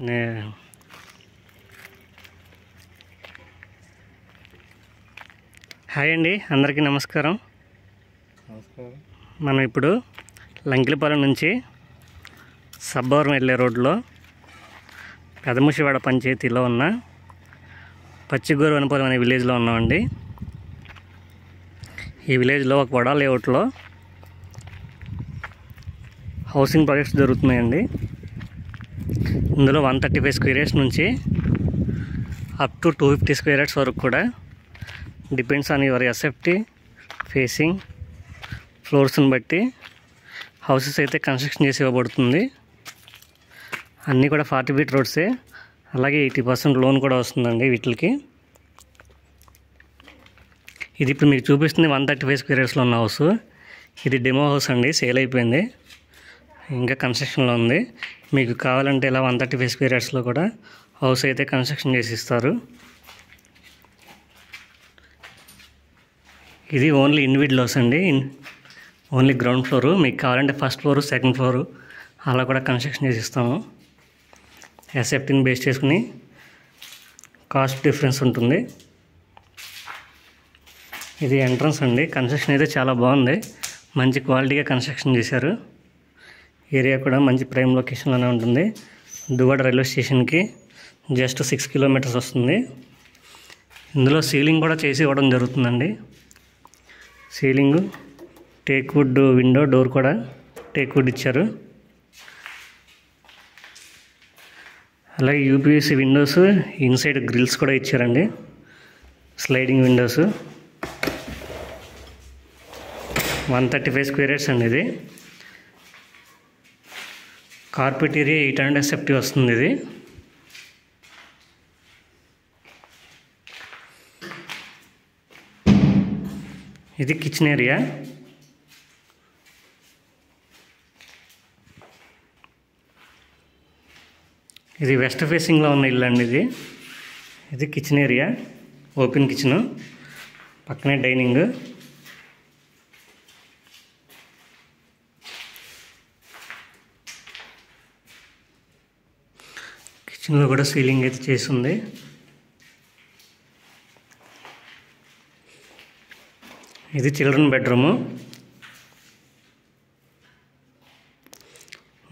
నే- హాయ్ అండి, అందరికీ నమస్కారం. మనం ఇప్పుడు లంకిలపాలెం నుంచి సబ్బవరం వెళ్ళే రోడ్లో పెదముషివాడ పంచాయతీలో ఉన్న పచ్చిగోరువనపాలెం అనే విలేజ్లో ఉన్నామండి. ఈ విలేజ్లో ఒక వడా లేఅవుట్లో హౌసింగ్ ప్రాజెక్ట్స్ జరుగుతున్నాయండి. ఇందులో 135 స్క్వేర్ యార్డ్స్ నుంచి అప్ టు 250 స్క్వేర్ యార్డ్స్ వరకు కూడా depends on your SFT facing ఫ్లోర్స్ని బట్టి హౌసెస్ అయితే కన్స్ట్రక్షన్ చేసి ఇవ్వబడుతుంది. అన్నీ కూడా 40 ఫీట్ రోడ్సే, అలాగే 80% లోన్ కూడా వస్తుందండి వీటికి. ఇది ఇప్పుడు మీకు చూపిస్తుంది 135 స్క్వేర్ యార్డ్స్లో ఉన్న హౌస్. ఇది డెమో హౌస్ అండి, సేల్ అయిపోయింది, ఇంకా కన్స్ట్రక్షన్లో ఉంది. మీకు కావాలంటే ఇలా 135 స్క్వేర్ యార్డ్స్లో కూడా హౌస్ అయితే కన్స్ట్రక్షన్ చేసి ఇస్తారు. ఇది ఓన్లీ ఇండివిడ్యువల్ హౌస్ అండి, ఓన్లీ గ్రౌండ్ ఫ్లోరు. మీకు కావాలంటే ఫస్ట్ ఫ్లోరు, సెకండ్ ఫ్లోరు అలా కూడా కన్స్ట్రక్షన్ చేసి ఇస్తాము. ఎస్ఎఫ్టీని బేస్ చేసుకుని కాస్ట్ డిఫరెన్స్ ఉంటుంది. ఇది ఎంట్రన్స్ అండి. కన్స్ట్రక్షన్ అయితే చాలా బాగుంది, మంచి క్వాలిటీగా కన్స్ట్రక్షన్ చేశారు. ఏరియా కూడా మంచి ప్రైమ్ లొకేషన్లోనే ఉంటుంది. దువ్వాడ రైల్వే స్టేషన్కి జస్ట్ 6 కిలోమీటర్స్ వస్తుంది. ఇందులో సీలింగ్ కూడా చేసి ఇవ్వడం జరుగుతుందండి. Ceiling teak wood, window door కూడా టేక్ వుడ్ ఇచ్చారు. అలాగే యూపీవీసీ విండోస్, ఇన్సైడ్ గ్రిల్స్ కూడా ఇచ్చారండి, స్లైడింగ్ విండోస్. 135 స్క్వేర్ యార్డ్స్ అండి. ఇది కార్పెట్ ఏరియా 800 ఎస్ఎఫ్టీ వస్తుంది. ఇది కిచెన్ ఏరియా. ఇది వెస్ట్ ఫేసింగ్లో ఉన్న ఇల్లు అండి. ఇది కిచెన్ ఏరియా, ఓపెన్ కిచెన్, పక్కనే డైనింగ్. కిచెన్లో కూడా సీలింగ్ అయితే చేస్తుంది. ఇది చిల్డ్రన్ బెడ్రూము.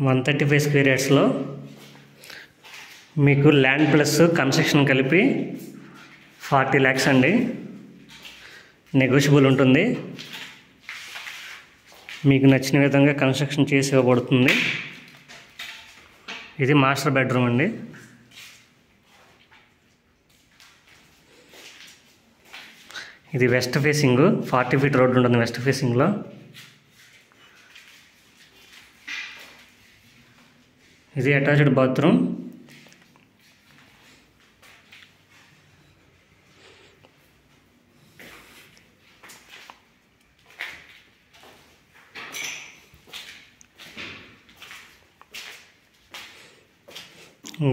135 స్క్వేర్ యార్డ్స్లో మీకు ల్యాండ్ ప్లస్ కన్స్ట్రక్షన్ కలిపి 40 lakhs అండి. నెగోషియబుల్ ఉంటుంది. మీకు నచ్చిన విధంగా కన్స్ట్రక్షన్ చేసి ఇవ్వబడుతుంది. ఇది మాస్టర్ బెడ్రూమ్ అండి. ఇది వెస్ట్ ఫేసింగ్, 40 ఫీట్ రోడ్డు ఉంటుంది వెస్ట్ ఫేసింగ్లో. ఇది అటాచ్డ్ బాత్రూమ్.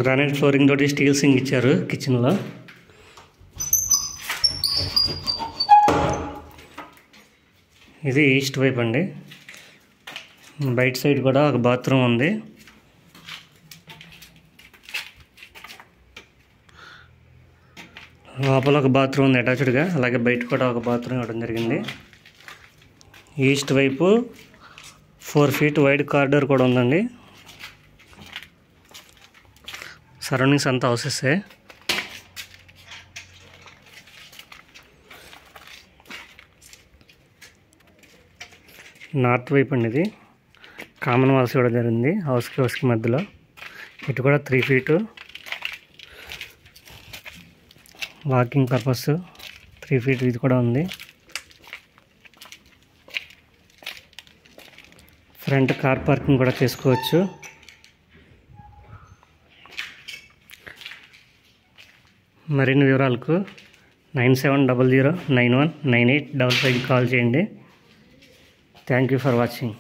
గ్రానైట్ ఫ్లోరింగ్ తోటి స్టీల్ సింక్ ఇచ్చారు కిచెన్లో. ఇది ఈస్ట్ వైపు అండి. బయట సైడ్ కూడా ఒక బాత్రూమ్ ఉంది. లోపల ఒక బాత్రూమ్ ఉంది అటాచ్డ్గా, అలాగే బయట కూడా ఒక బాత్రూమ్ ఇవ్వడం జరిగింది. ఈస్ట్ వైపు 4 feet వైడ్ కారిడార్ కూడా ఉందండి. సరౌండింగ్స్ అంతా హౌసెసే. నార్త్ వైపు అండి. ఇది కామన్ వాల్స్ ఇవ్వడం జరిగింది హౌస్కి మధ్యలో. ఇటు కూడా 3 feet వాకింగ్ పర్పస్ 3 feet ఇది కూడా ఉంది. ఫ్రంట్ కార్ పార్కింగ్ కూడా చేసుకోవచ్చు. మరిన్ని వివరాలకు 9700919855 కాల్ చేయండి. Thank you for watching.